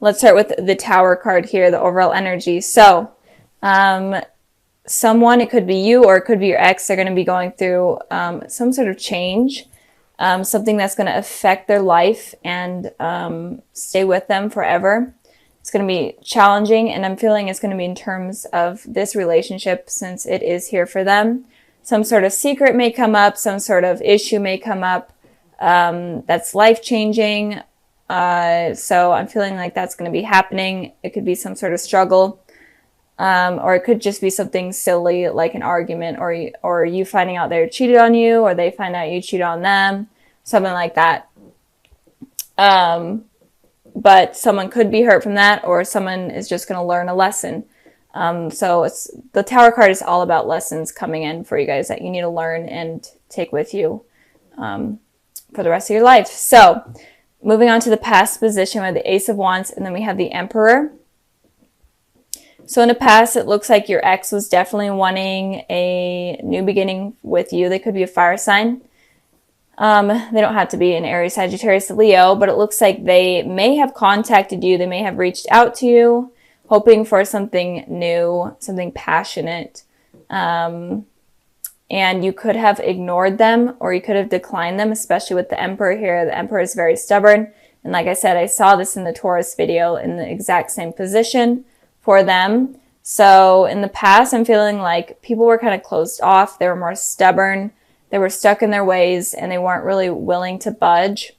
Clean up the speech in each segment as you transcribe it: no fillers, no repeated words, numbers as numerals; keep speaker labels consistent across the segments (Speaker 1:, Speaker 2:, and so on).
Speaker 1: let's start with the Tower card here, the overall energy. So, someone, it could be you or it could be your ex, they're going to be going through some sort of change, something that's going to affect their life and stay with them forever. It's going to be challenging, and I'm feeling it's going to be in terms of this relationship since it is here for them. Some sort of secret may come up, some sort of issue may come up that's life-changing. So I'm feeling like that's going to be happening. It could be some sort of struggle. Or it could just be something silly like an argument, or you finding out they cheated on you, or they find out you cheated on them, something like that. But someone could be hurt from that, or someone is just going to learn a lesson. So the Tower card is all about lessons coming in for you guys that you need to learn and take with you for the rest of your life. So moving on to the past position, we have the Ace of Wands, and then we have the Emperor. So in the past, it looks like your ex was definitely wanting a new beginning with you. They could be a fire sign. They don't have to be an Aries, Sagittarius, Leo, but it looks like they may have contacted you. They may have reached out to you, hoping for something new, something passionate. And you could have ignored them, or you could have declined them, especially with the Emperor here. The Emperor is very stubborn. And like I said, I saw this in the Taurus video in the exact same position for them. So in the past, I'm feeling like people were kind of closed off. They were more stubborn. They were stuck in their ways, and they weren't really willing to budge.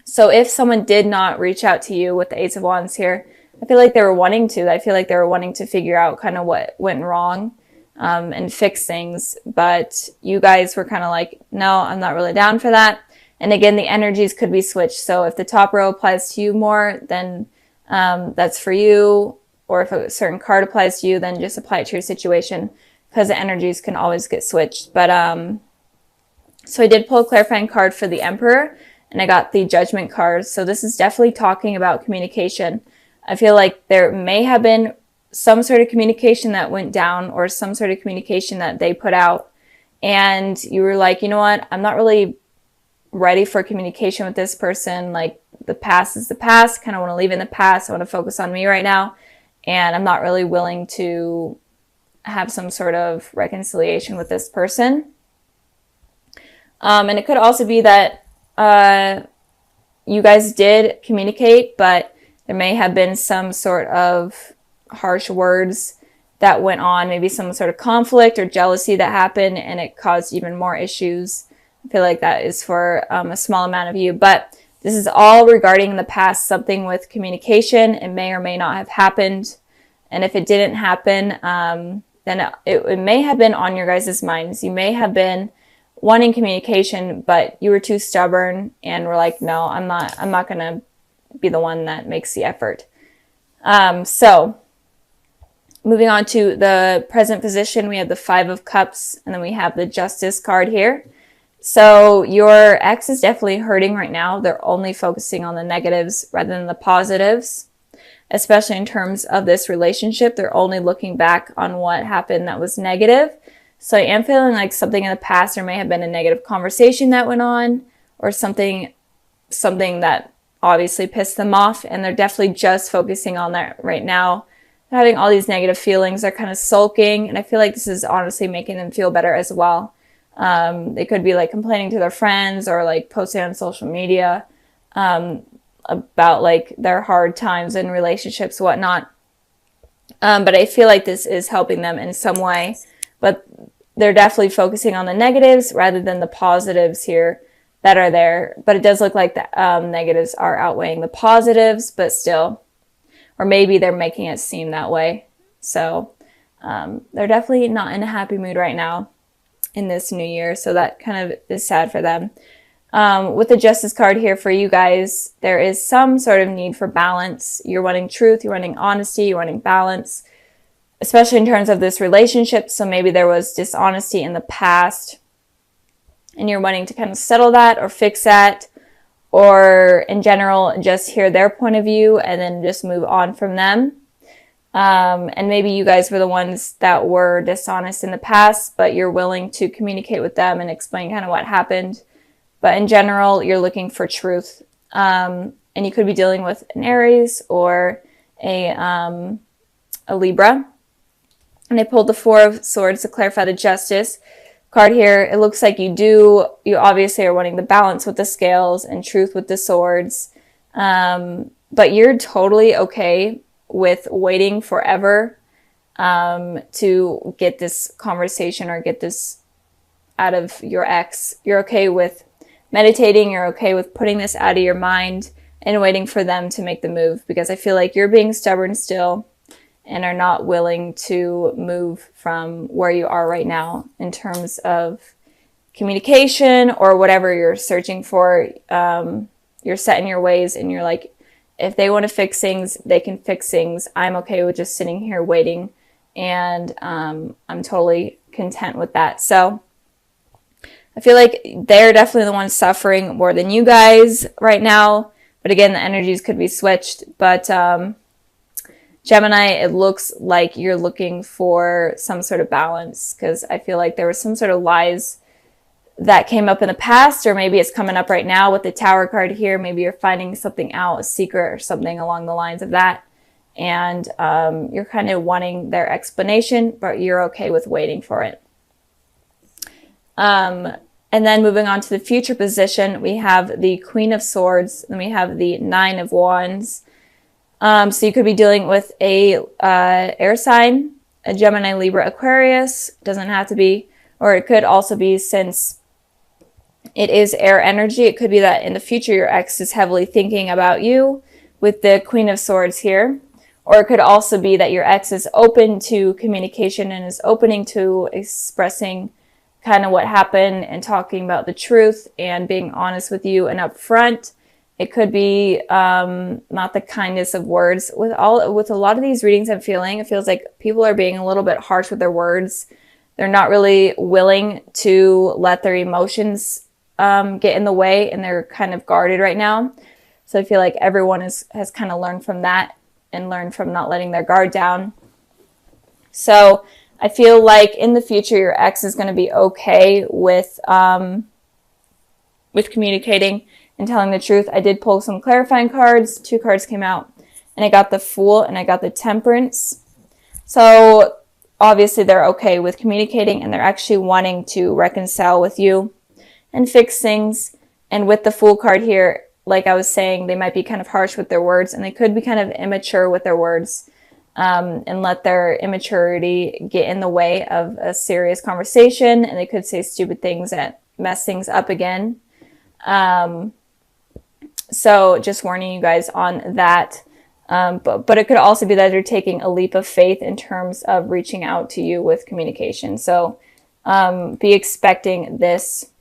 Speaker 1: So if someone did not reach out to you with the Ace of Wands here, I feel like they were wanting to. I feel like they were wanting to figure out kind of what went wrong and fix things. But you guys were kind of like, no, I'm not really down for that. And again, the energies could be switched. So if the top row applies to you more, then that's for you. Or if a certain card applies to you, then just apply it to your situation, because the energies can always get switched. But so I did pull a clarifying card for the Emperor, and I got the Judgment card. So this is definitely talking about communication. I feel like there may have been some sort of communication that went down, or some sort of communication that they put out, and you were like, you know what, I'm not really ready for communication with this person. Like, the past is the past. Kind of want to leave it in the past. I want to focus on me right now. And I'm not really willing to have some sort of reconciliation with this person. And it could also be that you guys did communicate, but there may have been some sort of harsh words that went on, maybe some sort of conflict or jealousy that happened, and it caused even more issues. I feel like that is for a small amount of you, but this is all regarding the past, something with communication. It may or may not have happened. And if it didn't happen, then it may have been on your guys' minds. You may have been wanting communication, but you were too stubborn and were like, no, I'm not going to be the one that makes the effort. So moving on to the present position, we have the Five of Cups, and then we have the Justice card here. So your ex is definitely hurting right now. They're only focusing on the negatives rather than the positives, especially in terms of this relationship. They're only looking back on what happened that was negative. So I am feeling like something in the past, there may have been a negative conversation that went on, or something that obviously pissed them off, and they're definitely just focusing on that right now. They're having all these negative feelings. They're kind of sulking, and I feel like this is honestly making them feel better as well. They could be like complaining to their friends, or like posting on social media about like their hard times in relationships, whatnot. But I feel like this is helping them in some way, but they're definitely focusing on the negatives rather than the positives here that are there. But it does look like the negatives are outweighing the positives, but still, or maybe they're making it seem that way. So they're definitely not in a happy mood right now in this new year. So that kind of is sad for them. With the Justice card here for you guys, there is some sort of need for balance. You're wanting truth, you're wanting honesty, you're wanting balance, especially in terms of this relationship. So maybe there was dishonesty in the past, and you're wanting to kind of settle that or fix that, or in general, just hear their point of view and then just move on from them. And maybe you guys were the ones that were dishonest in the past, but you're willing to communicate with them and explain kind of what happened. But in general, you're looking for truth. and you could be dealing with an Aries or a Libra. And I pulled the Four of Swords to clarify the Justice card here. It looks like you obviously are wanting the balance with the scales and truth with the swords. But you're totally okay with waiting forever to get this conversation or get this out of your ex. You're okay with meditating. You're okay with putting this out of your mind and waiting for them to make the move, because I feel like you're being stubborn still and are not willing to move from where you are right now in terms of communication or whatever you're searching for. You're set in your ways and you're like, if they want to fix things, they can fix things. I'm okay with just sitting here waiting, and I'm totally content with that. So I feel like they're definitely the ones suffering more than you guys right now. But again, the energies could be switched. But Gemini, it looks like you're looking for some sort of balance, because I feel like there was some sort of lies that came up in the past, or maybe it's coming up right now with the Tower card here. Maybe you're finding something out, a secret or something along the lines of that. And you're kind of wanting their explanation, but you're okay with waiting for it. And then moving on to the future position, we have the Queen of Swords, and we have the Nine of Wands. So you could be dealing with a air sign, a Gemini, Libra, Aquarius. Doesn't have to be, or it could also be, since it is air energy, it could be that in the future your ex is heavily thinking about you with the Queen of Swords here. Or it could also be that your ex is open to communication and is opening to expressing kind of what happened and talking about the truth and being honest with you and upfront. It could be not the kindness of words. With a lot of these readings I'm feeling, it feels like people are being a little bit harsh with their words. They're not really willing to let their emotions get in the way, and they're kind of guarded right now. So I feel like everyone has kind of learned from that and learned from not letting their guard down. So I feel like in the future, your ex is going to be okay with communicating and telling the truth. I did pull some clarifying cards. 2 cards came out, and I got the Fool and I got the Temperance. So obviously they're okay with communicating, and they're actually wanting to reconcile with you and fix things. And with the Fool card here, like I was saying, they might be kind of harsh with their words, and they could be kind of immature with their words. And let their immaturity get in the way of a serious conversation, and they could say stupid things that mess things up again. So just warning you guys on that. But it could also be that they're taking a leap of faith in terms of reaching out to you with communication. So be expecting this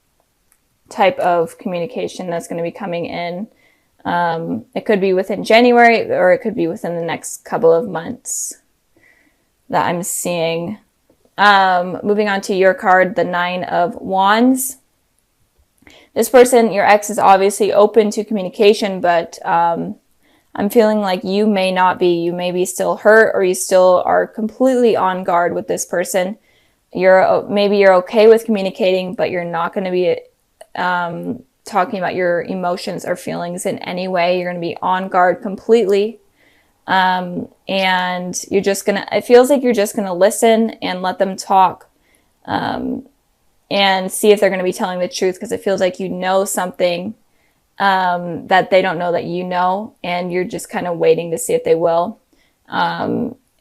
Speaker 1: type of communication that's going to be coming in. It could be within January, or it could be within the next couple of months that I'm seeing. Moving on to your card, the Nine of Wands. This person, your ex, is obviously open to communication, but I'm feeling like you may not be. You may be still hurt, or you still are completely on guard with this person. Maybe you're okay with communicating, but you're not going to be talking about your emotions or feelings in any way. You're going to be on guard completely. And you're just going to, it feels like you're just going to listen and let them talk, and see if they're going to be telling the truth, because it feels like you know something that they don't know that you know, and you're just kind of waiting to see if they will.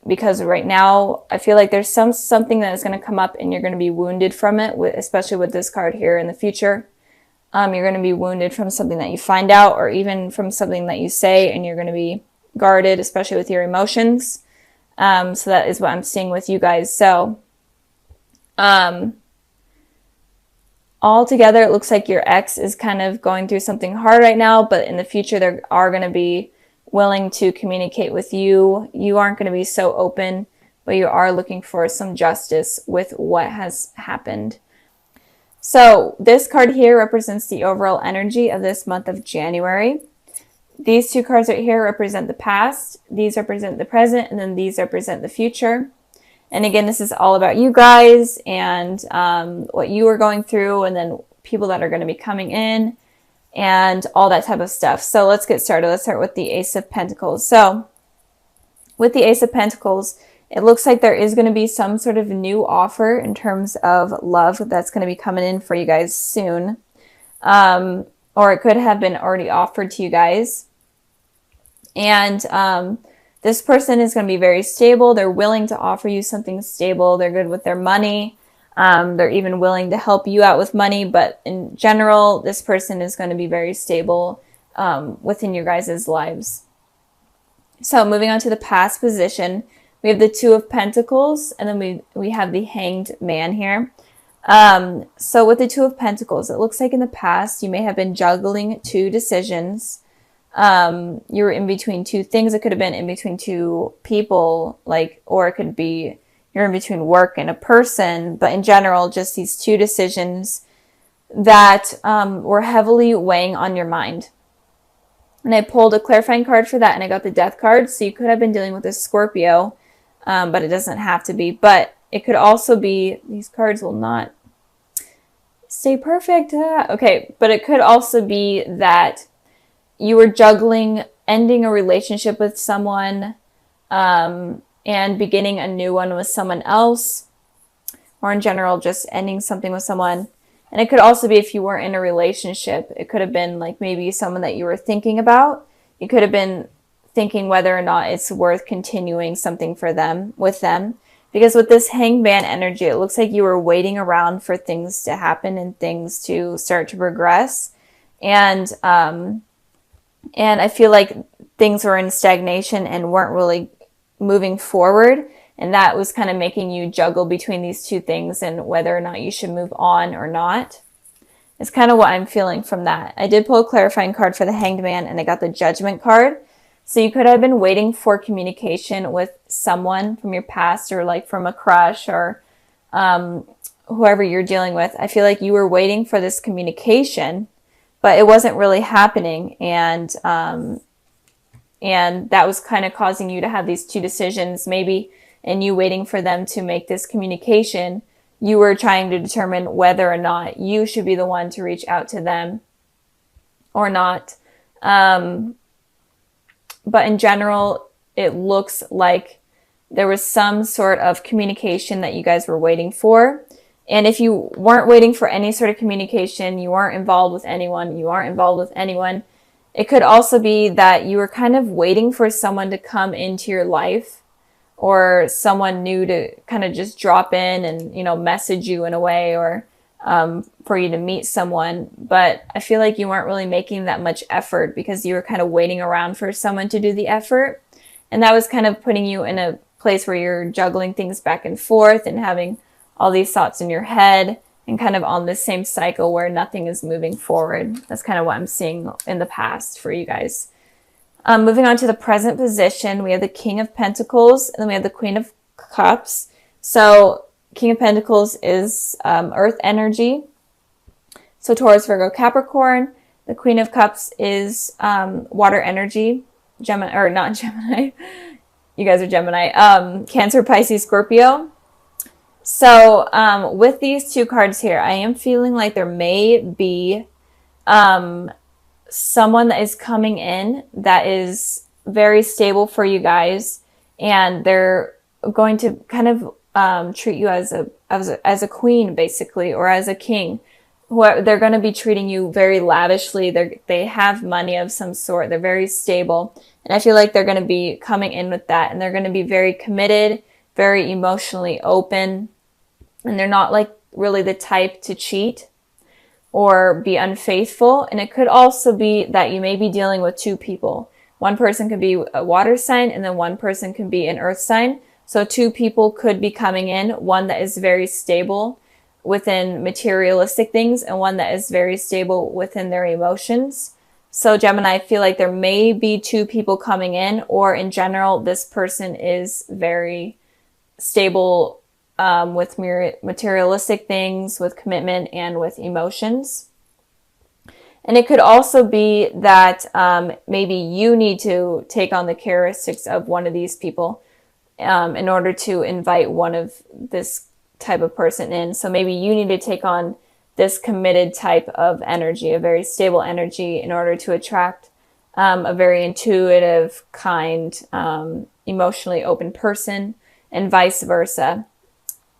Speaker 1: Because right now, I feel like there's something that is going to come up, and you're going to be wounded from it, especially with this card here in the future. You're going to be wounded from something that you find out, or even from something that you say, and you're going to be guarded, especially with your emotions. So that is what I'm seeing with you guys. So all together, it looks like your ex is kind of going through something hard right now, but in the future, they are going to be willing to communicate with you. You aren't going to be so open, but you are looking for some justice with what has happened. So this card here represents the overall energy of this month of January. These 2 cards right here represent the past. These represent the present, and then these represent the future. And again, this is all about you guys and what you are going through, and then people that are going to be coming in. and all that type of stuff. So let's get started. Let's start with the Ace of Pentacles. So with the Ace of Pentacles, it looks like there is going to be some sort of new offer in terms of love that's going to be coming in for you guys soon. Or it could have been already offered to you guys. And this person is going to be very stable. They're willing to offer you something stable. They're good with their money. They're even willing to help you out with money. But in general, this person is going to be very stable within your guys' lives. So moving on to the past position, we have the Two of Pentacles, and then we have the Hanged Man here. So with the Two of Pentacles, it looks like in the past you may have been juggling two decisions. You were in between two things. It could have been in between two people, or it could be you're in between work and a person. But in general, just these two decisions that were heavily weighing on your mind. And I pulled a clarifying card for that, and I got the Death card. So you could have been dealing with a Scorpio, but it doesn't have to be. But it could also be, these cards will not stay perfect. Okay, but it could also be that you were juggling ending a relationship with someone and beginning a new one with someone else, or in general, just ending something with someone. And it could also be if you weren't in a relationship, it could have been like maybe someone that you were thinking about. You could have been thinking whether or not it's worth continuing something with them. Because with this Hanged Man energy, it looks like you were waiting around for things to happen and things to start to progress. And I feel like things were in stagnation and weren't really moving forward. And that was kind of making you juggle between these two things and whether or not you should move on or not. It's kind of what I'm feeling from that. I did pull a clarifying card for the Hanged Man, and I got the Judgment card. So you could have been waiting for communication with someone from your past, or like from a crush, or whoever you're dealing with. I feel like you were waiting for this communication, but it wasn't really happening. And that was kind of causing you to have these two decisions, maybe, and you waiting for them to make this communication. You were trying to determine whether or not you should be the one to reach out to them or not. But in general, it looks like there was some sort of communication that you guys were waiting for. And if you weren't waiting for any sort of communication, you weren't involved with anyone, it could also be that you were kind of waiting for someone to come into your life, or someone new to kind of just drop in and, message you in a way, or for you to meet someone. But I feel like you weren't really making that much effort because you were kind of waiting around for someone to do the effort. And that was kind of putting you in a place where you're juggling things back and forth and having all these thoughts in your head and kind of on this same cycle where nothing is moving forward. That's kind of what I'm seeing in the past for you guys. Moving on to the present position, we have the King of Pentacles, and then we have the Queen of Cups. So King of Pentacles is earth energy. So Taurus, Virgo, Capricorn. The Queen of Cups is water energy. Gemini, or not Gemini. You guys are Gemini. Cancer, Pisces, Scorpio. So with these two cards here, I am feeling like there may be someone that is coming in that is very stable for you guys, and they're going to kind of treat you as a queen, basically, or as a king. They're going to be treating you very lavishly. They have money of some sort. They're very stable, and I feel like they're going to be coming in with that, and they're going to be very committed, very emotionally open, and they're not like really the type to cheat or be unfaithful. And it could also be that you may be dealing with two people. One person could be a water sign, and then one person could be an earth sign. So two people could be coming in, one that is very stable within materialistic things and one that is very stable within their emotions. So Gemini, I feel like there may be two people coming in, or in general, this person is very stable with materialistic things, with commitment, and with emotions. And it could also be that maybe you need to take on the characteristics of one of these people in order to invite one of this type of person in. So maybe you need to take on this committed type of energy, a very stable energy, in order to attract a very intuitive, kind, emotionally open person, and vice versa.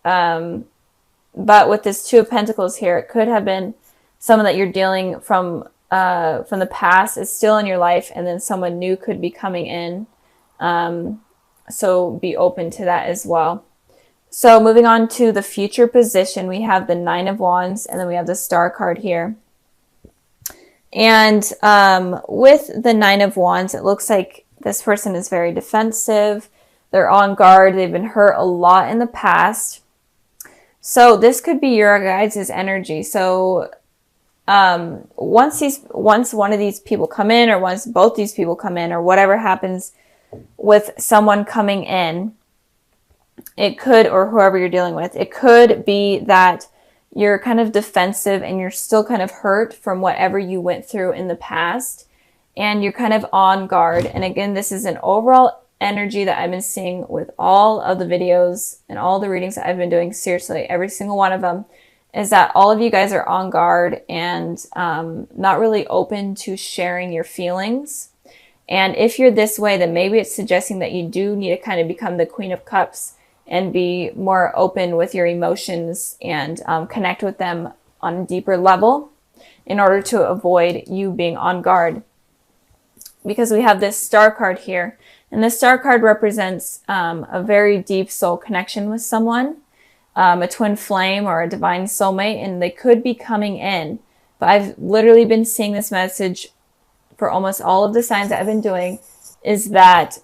Speaker 1: But with this Two of Pentacles here, it could have been someone that you're dealing from the past is still in your life, and then someone new could be coming in. So be open to that as well. So moving on to the future position, we have the Nine of Wands, and then we have the Star card here. And with the Nine of Wands, it looks like this person is very defensive. They're on guard. They've been hurt a lot in the past. So this could be your guys' energy. So once one of these people come in, or once both these people come in, or whatever happens with someone coming in, it could, or whoever you're dealing with, it could be that you're kind of defensive and you're still kind of hurt from whatever you went through in the past, and you're kind of on guard. And again, this is an overall energy that I've been seeing with all of the videos and all the readings that I've been doing. Seriously, every single one of them is that all of you guys are on guard and not really open to sharing your feelings. And if you're this way, then maybe it's suggesting that you do need to kind of become the Queen of Cups and be more open with your emotions and connect with them on a deeper level in order to avoid you being on guard. Because we have this Star card here, and the Star card represents a very deep soul connection with someone, a twin flame or a divine soulmate, and they could be coming in. But I've literally been seeing this message for almost all of the signs that I've been doing, is that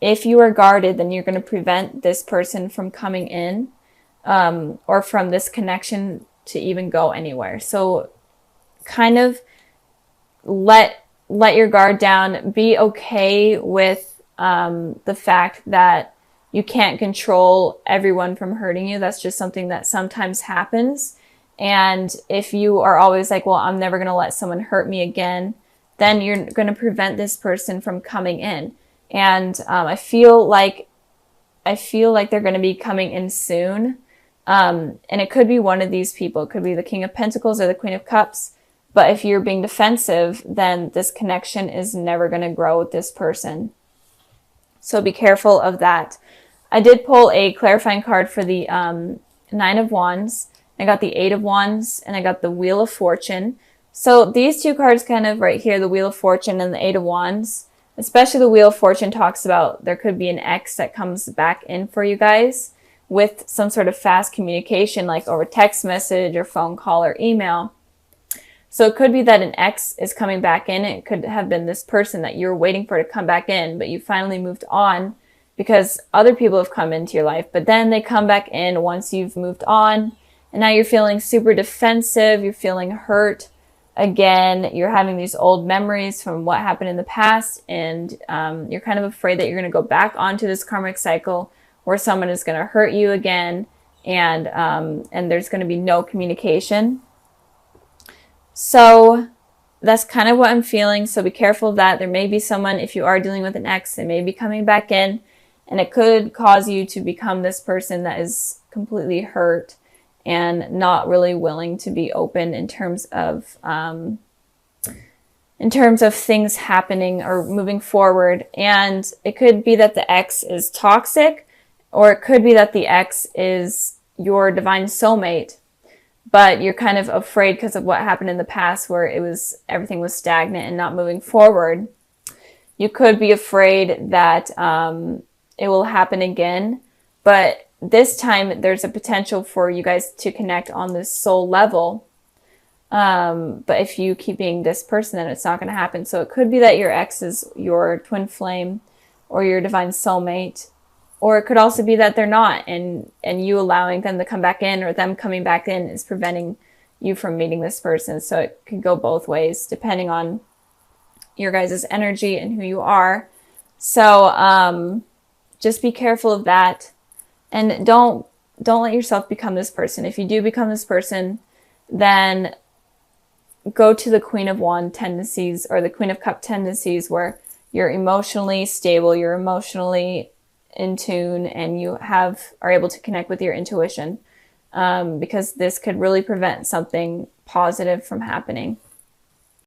Speaker 1: if you are guarded, then you're going to prevent this person from coming in, or from this connection to even go anywhere. So kind of let your guard down. Be okay with the fact that you can't control everyone from hurting you. That's just something that sometimes happens. And if you are always like, well, I'm never going to let someone hurt me again, then you're going to prevent this person from coming in. And I feel like they're going to be coming in soon. And it could be one of these people. It could be the King of Pentacles or the Queen of Cups. But if you're being defensive, then this connection is never going to grow with this person. So be careful of that. I did pull a clarifying card for the Nine of Wands. I got the Eight of Wands, and I got the Wheel of Fortune. So these two cards kind of right here, the Wheel of Fortune and the Eight of Wands, especially the Wheel of Fortune talks about there could be an ex that comes back in for you guys with some sort of fast communication, like over text message or phone call or email. So it could be that an ex is coming back in. It could have been this person that you were waiting for to come back in, but you finally moved on because other people have come into your life. But then they come back in once you've moved on, and now you're feeling super defensive. You're feeling hurt. Again, you're having these old memories from what happened in the past, and you're kind of afraid that you're going to go back onto this karmic cycle where someone is going to hurt you again, and there's going to be no communication. So that's kind of what I'm feeling. So be careful of that. There may be someone, if you are dealing with an ex, they may be coming back in, and it could cause you to become this person that is completely hurt and not really willing to be open in terms of things happening or moving forward. And it could be that the ex is toxic, or it could be that the ex is your divine soulmate, but you're kind of afraid because of what happened in the past where everything was stagnant and not moving forward. You could be afraid that it will happen again, but this time there's a potential for you guys to connect on this soul level. But if you keep being this person, then it's not going to happen. So it could be that your ex is your twin flame or your divine soulmate, or it could also be that they're not, and you allowing them to come back in, or them coming back in, is preventing you from meeting this person. So it could go both ways depending on your guys' energy and who you are. So just be careful of that. And don't let yourself become this person. If you do become this person, then go to the Queen of Wand tendencies or the Queen of Cup tendencies, where you're emotionally stable, you're emotionally in tune, and you are able to connect with your intuition. because this could really prevent something positive from happening.